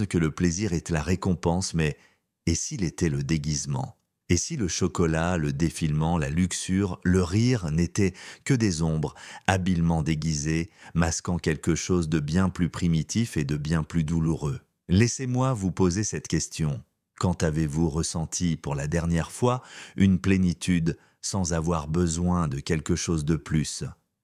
suppose que le plaisir est la récompense, mais et s'il était le déguisement? Et si le chocolat, le défilement, la luxure, le rire n'étaient que des ombres, habilement déguisées, masquant quelque chose de bien plus primitif et de bien plus douloureux? Laissez-moi vous poser cette question. Quand avez-vous ressenti pour la dernière fois une plénitude sans avoir besoin de quelque chose de plus?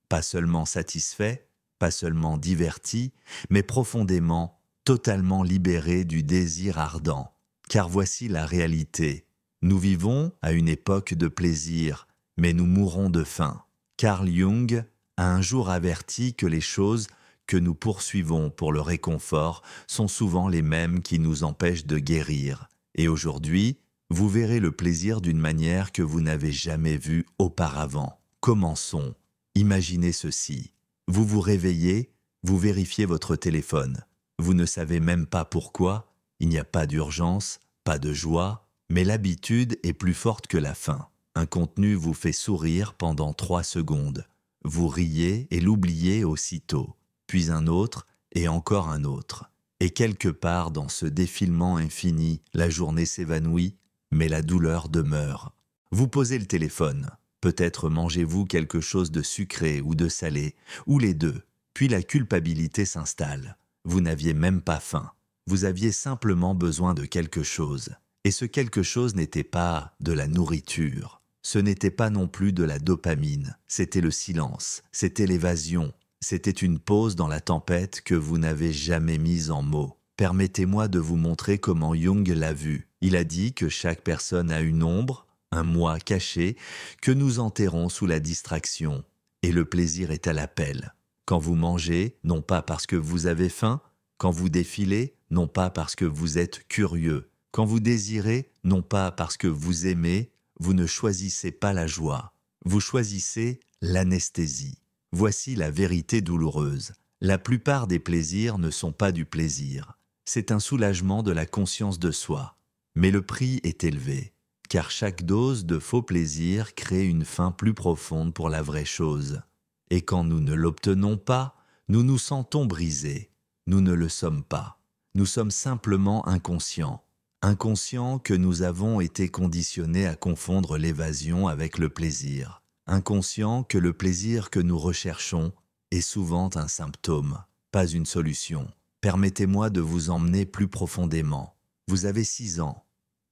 Pas seulement satisfait, pas seulement diverti, mais profondément, totalement libéré du désir ardent. Car voici la réalité. Nous vivons à une époque de plaisir, mais nous mourrons de faim. Carl Jung a un jour averti que les choses que nous poursuivons pour le réconfort sont souvent les mêmes qui nous empêchent de guérir. Et aujourd'hui, vous verrez le plaisir d'une manière que vous n'avez jamais vue auparavant. Commençons. Imaginez ceci. Vous vous réveillez, vous vérifiez votre téléphone. Vous ne savez même pas pourquoi, il n'y a pas d'urgence, pas de joie, mais l'habitude est plus forte que la faim. Un contenu vous fait sourire pendant 3 secondes. Vous riez et l'oubliez aussitôt. Puis un autre et encore un autre. Et quelque part dans ce défilement infini, la journée s'évanouit, mais la douleur demeure. Vous posez le téléphone. Peut-être mangez-vous quelque chose de sucré ou de salé, ou les deux. Puis la culpabilité s'installe. Vous n'aviez même pas faim. Vous aviez simplement besoin de quelque chose. Et ce quelque chose n'était pas de la nourriture. Ce n'était pas non plus de la dopamine. C'était le silence. C'était l'évasion. C'était une pause dans la tempête que vous n'avez jamais mise en mots. Permettez-moi de vous montrer comment Jung l'a vu. Il a dit que chaque personne a une ombre, un moi caché, que nous enterrons sous la distraction. Et le plaisir est à l'appel. Quand vous mangez, non pas parce que vous avez faim, quand vous défilez, non pas parce que vous êtes curieux, quand vous désirez, non pas parce que vous aimez, vous ne choisissez pas la joie, vous choisissez l'anesthésie. Voici la vérité douloureuse. La plupart des plaisirs ne sont pas du plaisir. C'est un soulagement de la conscience de soi. Mais le prix est élevé, car chaque dose de faux plaisir crée une faim plus profonde pour la vraie chose. Et quand nous ne l'obtenons pas, nous nous sentons brisés. Nous ne le sommes pas. Nous sommes simplement inconscients. Inconscients que nous avons été conditionnés à confondre l'évasion avec le plaisir. Inconscients que le plaisir que nous recherchons est souvent un symptôme, pas une solution. Permettez-moi de vous emmener plus profondément. Vous avez 6 ans.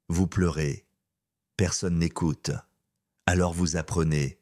Vous pleurez. Personne n'écoute. Alors vous apprenez.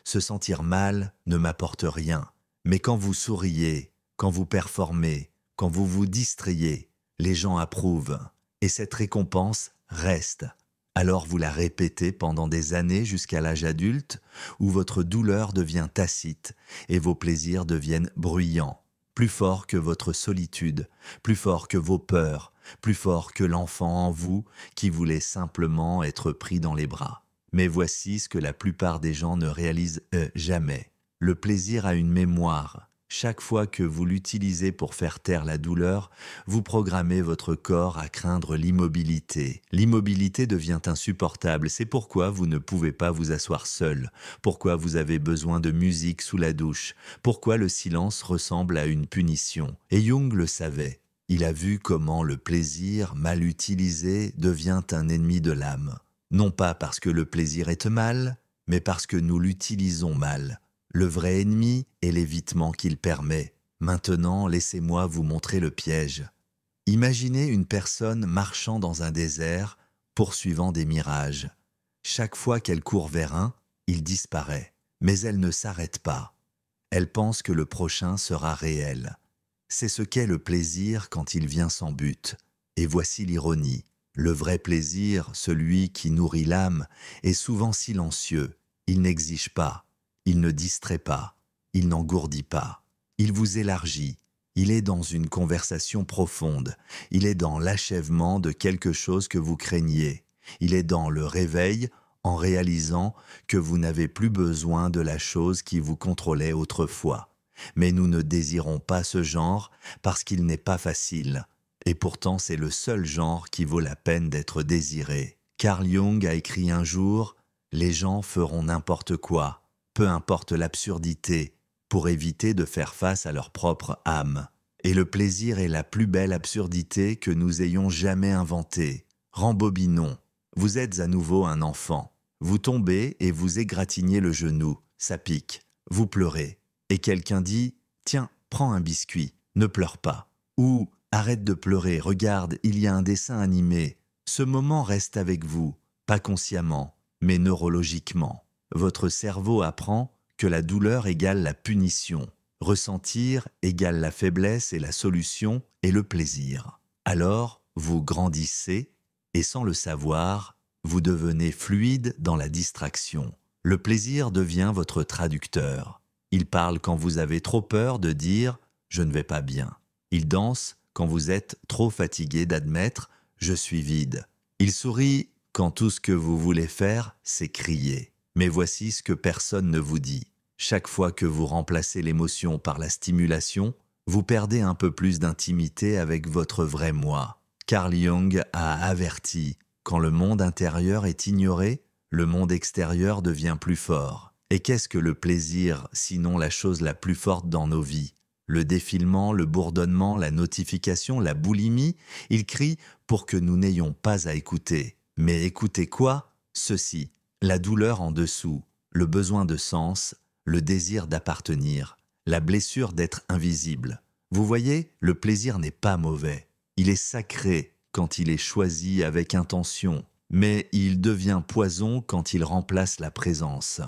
Se sentir mal ne m'apporte rien. Mais quand vous souriez, quand vous performez, quand vous vous distrayez, les gens approuvent. Et cette récompense reste. Alors vous la répétez pendant des années jusqu'à l'âge adulte, où votre douleur devient tacite et vos plaisirs deviennent bruyants, plus forts que votre solitude, plus forts que vos peurs, plus forts que l'enfant en vous qui voulait simplement être pris dans les bras. Mais voici ce que la plupart des gens ne réalisent jamais. Le plaisir a une mémoire. Chaque fois que vous l'utilisez pour faire taire la douleur, vous programmez votre corps à craindre l'immobilité. L'immobilité devient insupportable, c'est pourquoi vous ne pouvez pas vous asseoir seul, pourquoi vous avez besoin de musique sous la douche, pourquoi le silence ressemble à une punition. Et Jung le savait. Il a vu comment le plaisir, mal utilisé, devient un ennemi de l'âme. Non pas parce que le plaisir est mal, mais parce que nous l'utilisons mal. Le vrai ennemi est l'évitement qu'il permet. Maintenant, laissez-moi vous montrer le piège. Imaginez une personne marchant dans un désert, poursuivant des mirages. Chaque fois qu'elle court vers un, il disparaît. Mais elle ne s'arrête pas. Elle pense que le prochain sera réel. C'est ce qu'est le plaisir quand il vient sans but. Et voici l'ironie. Le vrai plaisir, celui qui nourrit l'âme, est souvent silencieux. Il n'exige pas. Il ne distrait pas, il n'engourdit pas, il vous élargit, il est dans une conversation profonde, il est dans l'achèvement de quelque chose que vous craigniez, il est dans le réveil en réalisant que vous n'avez plus besoin de la chose qui vous contrôlait autrefois. Mais nous ne désirons pas ce genre parce qu'il n'est pas facile, et pourtant c'est le seul genre qui vaut la peine d'être désiré. Carl Jung a écrit un jour « Les gens feront n'importe quoi ». Peu importe l'absurdité, pour éviter de faire face à leur propre âme. Et le plaisir est la plus belle absurdité que nous ayons jamais inventée. Rembobinons. Vous êtes à nouveau un enfant. Vous tombez et vous égratignez le genou. Ça pique. Vous pleurez. Et quelqu'un dit « Tiens, prends un biscuit. Ne pleure pas. » Ou « Arrête de pleurer. Regarde, il y a un dessin animé. » Ce moment reste avec vous, pas consciemment, mais neurologiquement. Votre cerveau apprend que la douleur égale la punition. Ressentir égale la faiblesse et la solution est le plaisir. Alors, vous grandissez et sans le savoir, vous devenez fluide dans la distraction. Le plaisir devient votre traducteur. Il parle quand vous avez trop peur de dire « je ne vais pas bien ». Il danse quand vous êtes trop fatigué d'admettre « je suis vide ». Il sourit quand tout ce que vous voulez faire, c'est crier. Mais voici ce que personne ne vous dit. Chaque fois que vous remplacez l'émotion par la stimulation, vous perdez un peu plus d'intimité avec votre vrai moi. Carl Jung a averti, quand le monde intérieur est ignoré, le monde extérieur devient plus fort. Et qu'est-ce que le plaisir, sinon la chose la plus forte dans nos vies? Le défilement, le bourdonnement, la notification, la boulimie, il crie pour que nous n'ayons pas à écouter. Mais écoutez quoi? Ceci, la douleur en dessous, le besoin de sens, le désir d'appartenir, la blessure d'être invisible. Vous voyez, le plaisir n'est pas mauvais. Il est sacré quand il est choisi avec intention, mais il devient poison quand il remplace la présence.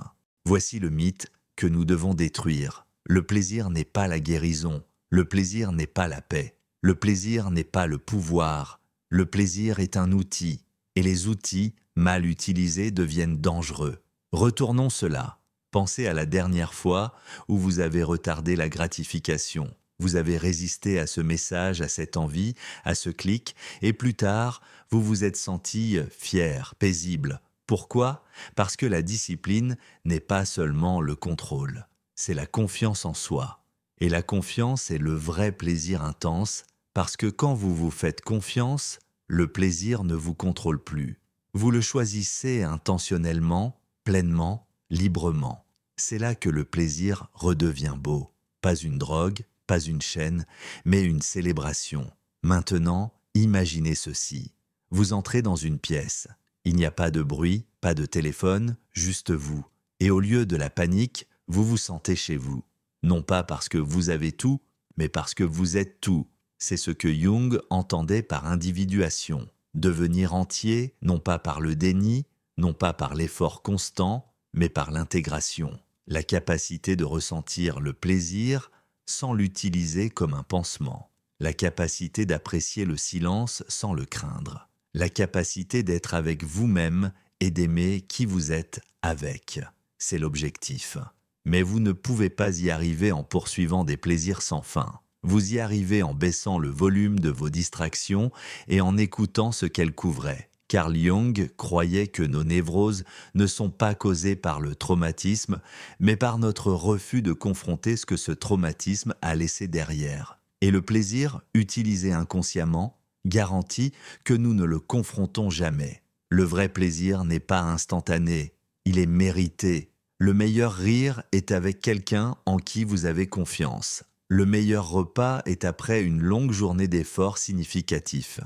Voici le mythe que nous devons détruire. Le plaisir n'est pas la guérison, le plaisir n'est pas la paix, le plaisir n'est pas le pouvoir, le plaisir est un outil, et les outils, mal utilisés, deviennent dangereux. Retournons cela. Pensez à la dernière fois où vous avez retardé la gratification. Vous avez résisté à ce message, à cette envie, à ce clic, et plus tard, vous vous êtes senti fier, paisible. Pourquoi? Parce que la discipline n'est pas seulement le contrôle, c'est la confiance en soi. Et la confiance est le vrai plaisir intense, parce que quand vous vous faites confiance, le plaisir ne vous contrôle plus. Vous le choisissez intentionnellement, pleinement, librement. C'est là que le plaisir redevient beau. Pas une drogue, pas une chaîne, mais une célébration. Maintenant, imaginez ceci. Vous entrez dans une pièce. Il n'y a pas de bruit, pas de téléphone, juste vous. Et au lieu de la panique, vous vous sentez chez vous. Non pas parce que vous avez tout, mais parce que vous êtes tout. C'est ce que Jung entendait par individuation. Devenir entier, non pas par le déni, non pas par l'effort constant, mais par l'intégration. La capacité de ressentir le plaisir sans l'utiliser comme un pansement. La capacité d'apprécier le silence sans le craindre. La capacité d'être avec vous-même et d'aimer qui vous êtes avec. C'est l'objectif. Mais vous ne pouvez pas y arriver en poursuivant des plaisirs sans fin. Vous y arrivez en baissant le volume de vos distractions et en écoutant ce qu'elles couvraient. Carl Jung croyait que nos névroses ne sont pas causées par le traumatisme, mais par notre refus de confronter ce que ce traumatisme a laissé derrière. Et le plaisir, utilisé inconsciemment, garantit que nous ne le confrontons jamais. Le vrai plaisir n'est pas instantané, il est mérité. Le meilleur rire est avec quelqu'un en qui vous avez confiance. Le meilleur repas est après une longue journée d'efforts significatifs.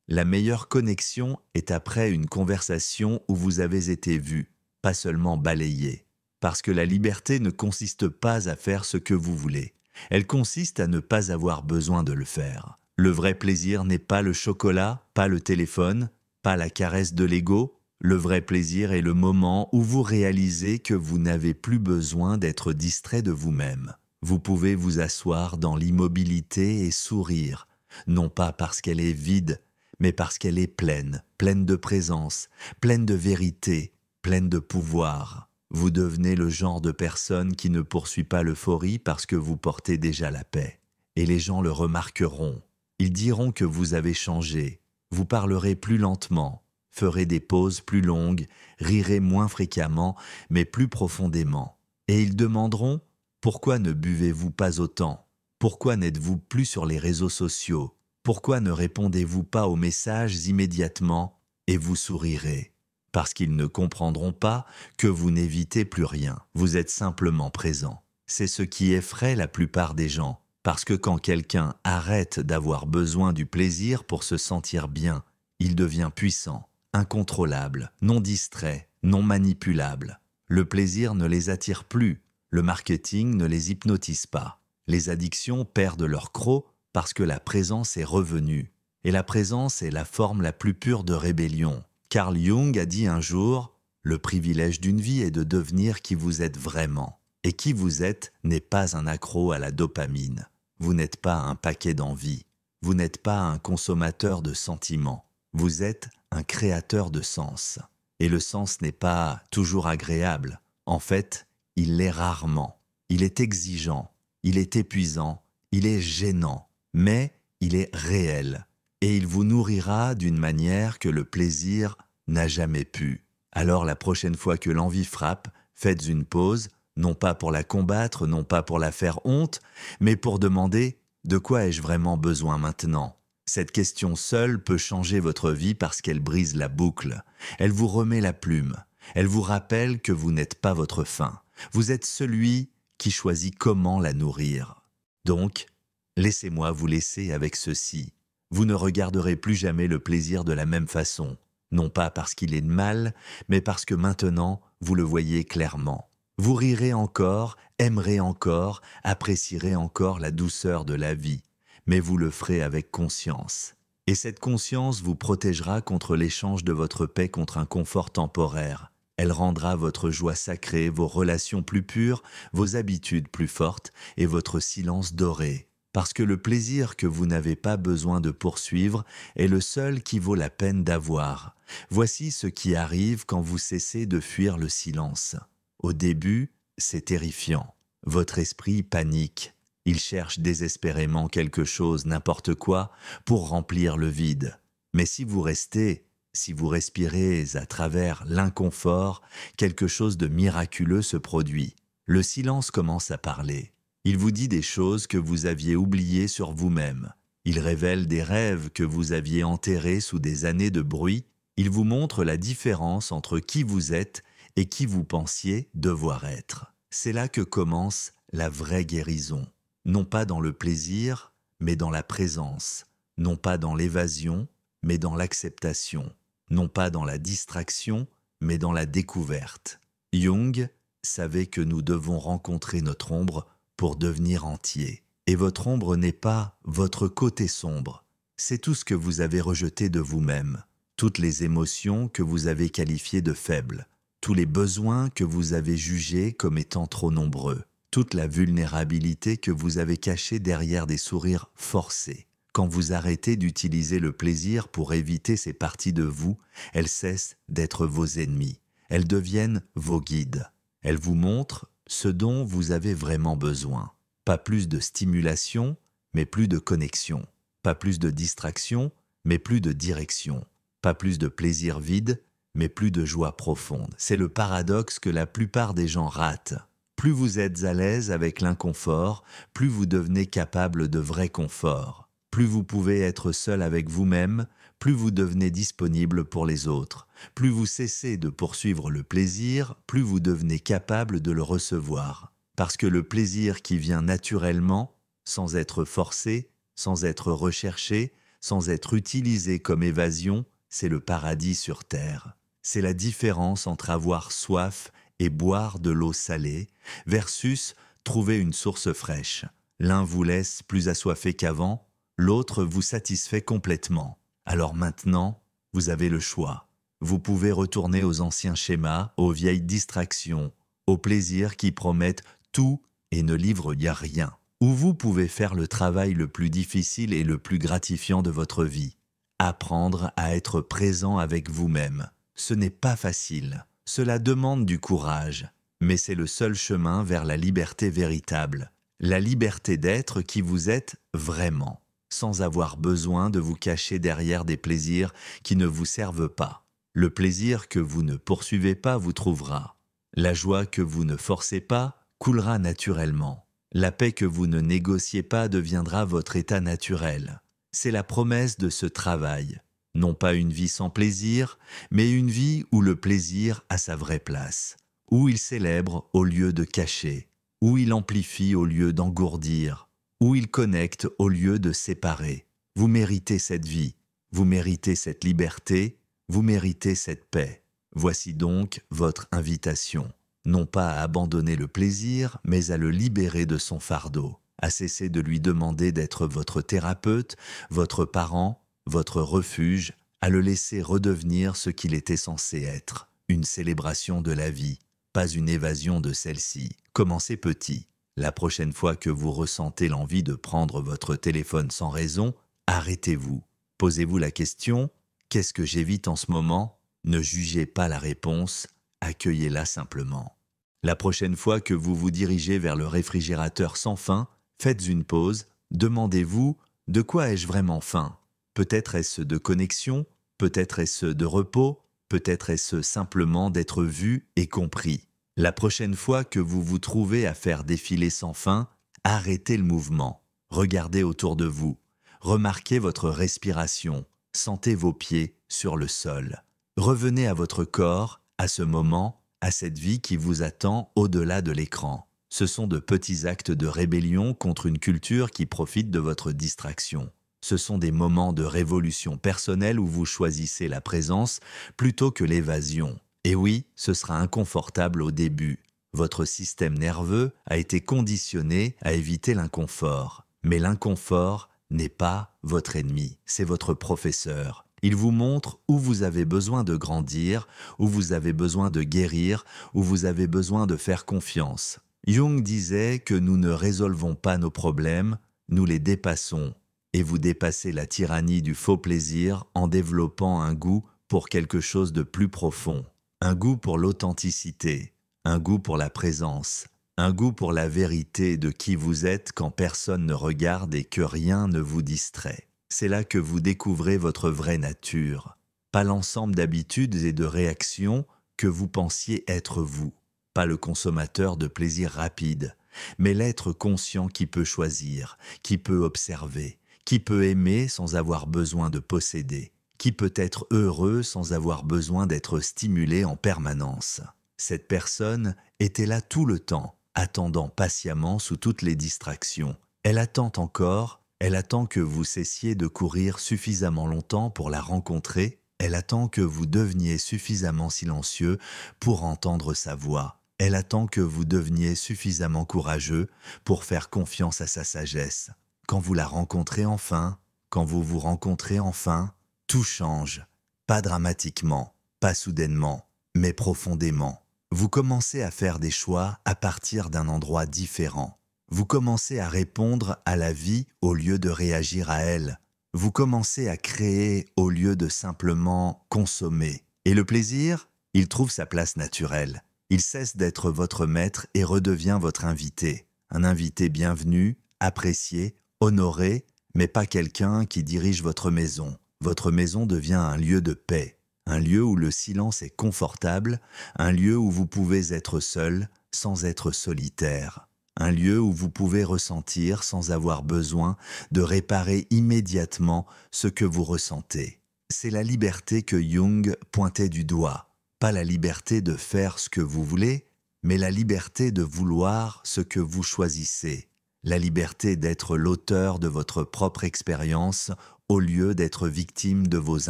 La meilleure connexion est après une conversation où vous avez été vu, pas seulement balayé. Parce que la liberté ne consiste pas à faire ce que vous voulez. Elle consiste à ne pas avoir besoin de le faire. Le vrai plaisir n'est pas le chocolat, pas le téléphone, pas la caresse de l'ego. Le vrai plaisir est le moment où vous réalisez que vous n'avez plus besoin d'être distrait de vous-même. Vous pouvez vous asseoir dans l'immobilité et sourire, non pas parce qu'elle est vide, mais parce qu'elle est pleine, pleine de présence, pleine de vérité, pleine de pouvoir. Vous devenez le genre de personne qui ne poursuit pas l'euphorie parce que vous portez déjà la paix. Et les gens le remarqueront. Ils diront que vous avez changé. Vous parlerez plus lentement, ferez des pauses plus longues, rirez moins fréquemment, mais plus profondément. Et ils demanderont « Pourquoi ne buvez-vous pas autant? Pourquoi n'êtes-vous plus sur les réseaux sociaux? Pourquoi ne répondez-vous pas aux messages immédiatement ?» Et vous sourirez. Parce qu'ils ne comprendront pas que vous n'évitez plus rien. Vous êtes simplement présent. C'est ce qui effraie la plupart des gens. Parce que quand quelqu'un arrête d'avoir besoin du plaisir pour se sentir bien, il devient puissant, incontrôlable, non distrait, non manipulable. Le plaisir ne les attire plus, le marketing ne les hypnotise pas. Les addictions perdent leur croc parce que la présence est revenue. Et la présence est la forme la plus pure de rébellion. Carl Jung a dit un jour « Le privilège d'une vie est de devenir qui vous êtes vraiment. Et qui vous êtes n'est pas un accro à la dopamine. Vous n'êtes pas un paquet d'envie. Vous n'êtes pas un consommateur de sentiments. Vous êtes un créateur de sens. Et le sens n'est pas toujours agréable. En fait, il l'est rarement. Il est exigeant. Il est épuisant. Il est gênant. Mais il est réel. Et il vous nourrira d'une manière que le plaisir n'a jamais pu. Alors la prochaine fois que l'envie frappe, faites une pause, non pas pour la combattre, non pas pour la faire honte, mais pour demander « De quoi ai-je vraiment besoin maintenant ?» Cette question seule peut changer votre vie parce qu'elle brise la boucle. Elle vous remet la plume. Elle vous rappelle que vous n'êtes pas votre faim. Vous êtes celui qui choisit comment la nourrir. Donc, laissez-moi vous laisser avec ceci. Vous ne regarderez plus jamais le plaisir de la même façon. Non pas parce qu'il est mal, mais parce que maintenant, vous le voyez clairement. Vous rirez encore, aimerez encore, apprécierez encore la douceur de la vie, mais vous le ferez avec conscience. Et cette conscience vous protégera contre l'échange de votre paix contre un confort temporaire. Elle rendra votre joie sacrée, vos relations plus pures, vos habitudes plus fortes et votre silence doré. Parce que le plaisir que vous n'avez pas besoin de poursuivre est le seul qui vaut la peine d'avoir. Voici ce qui arrive quand vous cessez de fuir le silence. Au début, c'est terrifiant. Votre esprit panique. Il cherche désespérément quelque chose, n'importe quoi, pour remplir le vide. Mais si vous restez, si vous respirez à travers l'inconfort, quelque chose de miraculeux se produit. Le silence commence à parler. Il vous dit des choses que vous aviez oubliées sur vous-même. Il révèle des rêves que vous aviez enterrés sous des années de bruit. Il vous montre la différence entre qui vous êtes et qui vous pensiez devoir être. C'est là que commence la vraie guérison. Non pas dans le plaisir, mais dans la présence. Non pas dans l'évasion, mais dans l'acceptation. Non pas dans la distraction, mais dans la découverte. Jung savait que nous devons rencontrer notre ombre pour devenir entier. Et votre ombre n'est pas votre côté sombre. C'est tout ce que vous avez rejeté de vous-même, toutes les émotions que vous avez qualifiées de faibles, tous les besoins que vous avez jugés comme étant trop nombreux, toute la vulnérabilité que vous avez cachée derrière des sourires forcés. Quand vous arrêtez d'utiliser le plaisir pour éviter ces parties de vous, elles cessent d'être vos ennemis. Elles deviennent vos guides. Elles vous montrent ce dont vous avez vraiment besoin. Pas plus de stimulation, mais plus de connexion. Pas plus de distraction, mais plus de direction. Pas plus de plaisir vide, mais plus de joie profonde. C'est le paradoxe que la plupart des gens ratent. Plus vous êtes à l'aise avec l'inconfort, plus vous devenez capable de vrai confort. Plus vous pouvez être seul avec vous-même, plus vous devenez disponible pour les autres. Plus vous cessez de poursuivre le plaisir, plus vous devenez capable de le recevoir. Parce que le plaisir qui vient naturellement, sans être forcé, sans être recherché, sans être utilisé comme évasion, c'est le paradis sur terre. C'est la différence entre avoir soif et boire de l'eau salée versus trouver une source fraîche. L'un vous laisse plus assoiffé qu'avant, l'autre vous satisfait complètement. Alors maintenant, vous avez le choix. Vous pouvez retourner aux anciens schémas, aux vieilles distractions, aux plaisirs qui promettent tout et ne livrent rien. Ou vous pouvez faire le travail le plus difficile et le plus gratifiant de votre vie. Apprendre à être présent avec vous-même. Ce n'est pas facile. Cela demande du courage. Mais c'est le seul chemin vers la liberté véritable. La liberté d'être qui vous êtes vraiment, sans avoir besoin de vous cacher derrière des plaisirs qui ne vous servent pas. Le plaisir que vous ne poursuivez pas vous trouvera. La joie que vous ne forcez pas coulera naturellement. La paix que vous ne négociez pas deviendra votre état naturel. C'est la promesse de ce travail. Non pas une vie sans plaisir, mais une vie où le plaisir a sa vraie place, où il célèbre au lieu de cacher, où il amplifie au lieu d'engourdir, où il connecte au lieu de séparer. Vous méritez cette vie, vous méritez cette liberté, vous méritez cette paix. Voici donc votre invitation, non pas à abandonner le plaisir, mais à le libérer de son fardeau, à cesser de lui demander d'être votre thérapeute, votre parent, votre refuge, à le laisser redevenir ce qu'il était censé être, une célébration de la vie, pas une évasion de celle-ci. Commencez petit. La prochaine fois que vous ressentez l'envie de prendre votre téléphone sans raison, arrêtez-vous. Posez-vous la question, qu'est-ce que j'évite en ce moment? Ne jugez pas la réponse, accueillez-la simplement. La prochaine fois que vous vous dirigez vers le réfrigérateur sans faim, faites une pause, demandez-vous, de quoi ai-je vraiment faim? Peut-être est-ce de connexion, peut-être est-ce de repos, peut-être est-ce simplement d'être vu et compris. La prochaine fois que vous vous trouvez à faire défiler sans fin, arrêtez le mouvement, regardez autour de vous, remarquez votre respiration, sentez vos pieds sur le sol. Revenez à votre corps, à ce moment, à cette vie qui vous attend au-delà de l'écran. Ce sont de petits actes de rébellion contre une culture qui profite de votre distraction. Ce sont des moments de révolution personnelle où vous choisissez la présence plutôt que l'évasion. Et oui, ce sera inconfortable au début. Votre système nerveux a été conditionné à éviter l'inconfort. Mais l'inconfort n'est pas votre ennemi, c'est votre professeur. Il vous montre où vous avez besoin de grandir, où vous avez besoin de guérir, où vous avez besoin de faire confiance. Jung disait que nous ne résolvons pas nos problèmes, nous les dépassons. Et vous dépassez la tyrannie du faux plaisir en développant un goût pour quelque chose de plus profond. Un goût pour l'authenticité, un goût pour la présence, un goût pour la vérité de qui vous êtes quand personne ne regarde et que rien ne vous distrait. C'est là que vous découvrez votre vraie nature, pas l'ensemble d'habitudes et de réactions que vous pensiez être vous, pas le consommateur de plaisir rapide, mais l'être conscient qui peut choisir, qui peut observer, qui peut aimer sans avoir besoin de posséder, qui peut être heureux sans avoir besoin d'être stimulé en permanence. Cette personne était là tout le temps, attendant patiemment sous toutes les distractions. Elle attend encore, elle attend que vous cessiez de courir suffisamment longtemps pour la rencontrer, elle attend que vous deveniez suffisamment silencieux pour entendre sa voix. Elle attend que vous deveniez suffisamment courageux pour faire confiance à sa sagesse. Quand vous la rencontrez enfin, quand vous vous rencontrez enfin, tout change, pas dramatiquement, pas soudainement, mais profondément. Vous commencez à faire des choix à partir d'un endroit différent. Vous commencez à répondre à la vie au lieu de réagir à elle. Vous commencez à créer au lieu de simplement consommer. Et le plaisir, il trouve sa place naturelle. Il cesse d'être votre maître et redevient votre invité. Un invité bienvenu, apprécié, honoré, mais pas quelqu'un qui dirige votre maison. Votre maison devient un lieu de paix, un lieu où le silence est confortable, un lieu où vous pouvez être seul sans être solitaire, un lieu où vous pouvez ressentir sans avoir besoin de réparer immédiatement ce que vous ressentez. C'est la liberté que Jung pointait du doigt, pas la liberté de faire ce que vous voulez, mais la liberté de vouloir ce que vous choisissez, la liberté d'être l'auteur de votre propre expérience au lieu d'être victime de vos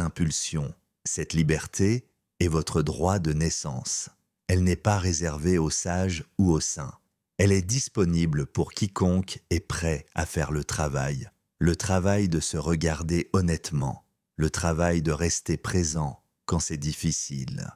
impulsions. Cette liberté est votre droit de naissance. Elle n'est pas réservée aux sages ou aux saints. Elle est disponible pour quiconque est prêt à faire le travail de se regarder honnêtement, le travail de rester présent quand c'est difficile,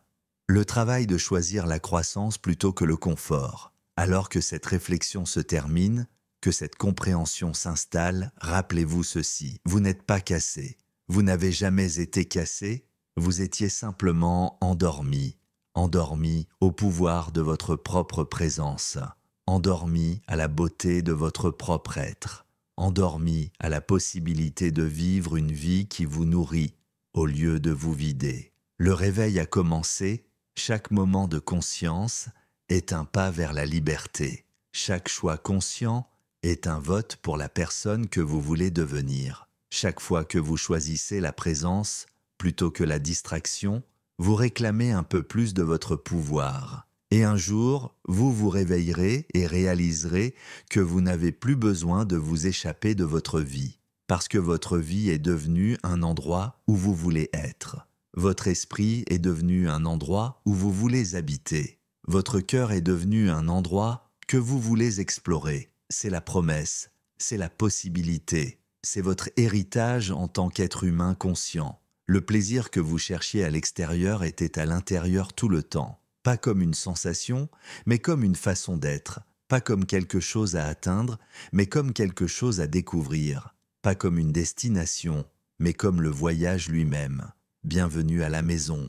le travail de choisir la croissance plutôt que le confort. Alors que cette réflexion se termine, que cette compréhension s'installe, rappelez-vous ceci, vous n'êtes pas cassé, vous n'avez jamais été cassé, vous étiez simplement endormi, endormi au pouvoir de votre propre présence, endormi à la beauté de votre propre être, endormi à la possibilité de vivre une vie qui vous nourrit au lieu de vous vider. Le réveil a commencé, chaque moment de conscience est un pas vers la liberté, chaque choix conscient est un vote pour la personne que vous voulez devenir. Chaque fois que vous choisissez la présence plutôt que la distraction, vous réclamez un peu plus de votre pouvoir. Et un jour, vous vous réveillerez et réaliserez que vous n'avez plus besoin de vous échapper de votre vie, parce que votre vie est devenue un endroit où vous voulez être. Votre esprit est devenu un endroit où vous voulez habiter. Votre cœur est devenu un endroit que vous voulez explorer. C'est la promesse, c'est la possibilité, c'est votre héritage en tant qu'être humain conscient. Le plaisir que vous cherchiez à l'extérieur était à l'intérieur tout le temps. Pas comme une sensation, mais comme une façon d'être. Pas comme quelque chose à atteindre, mais comme quelque chose à découvrir. Pas comme une destination, mais comme le voyage lui-même. Bienvenue à la maison,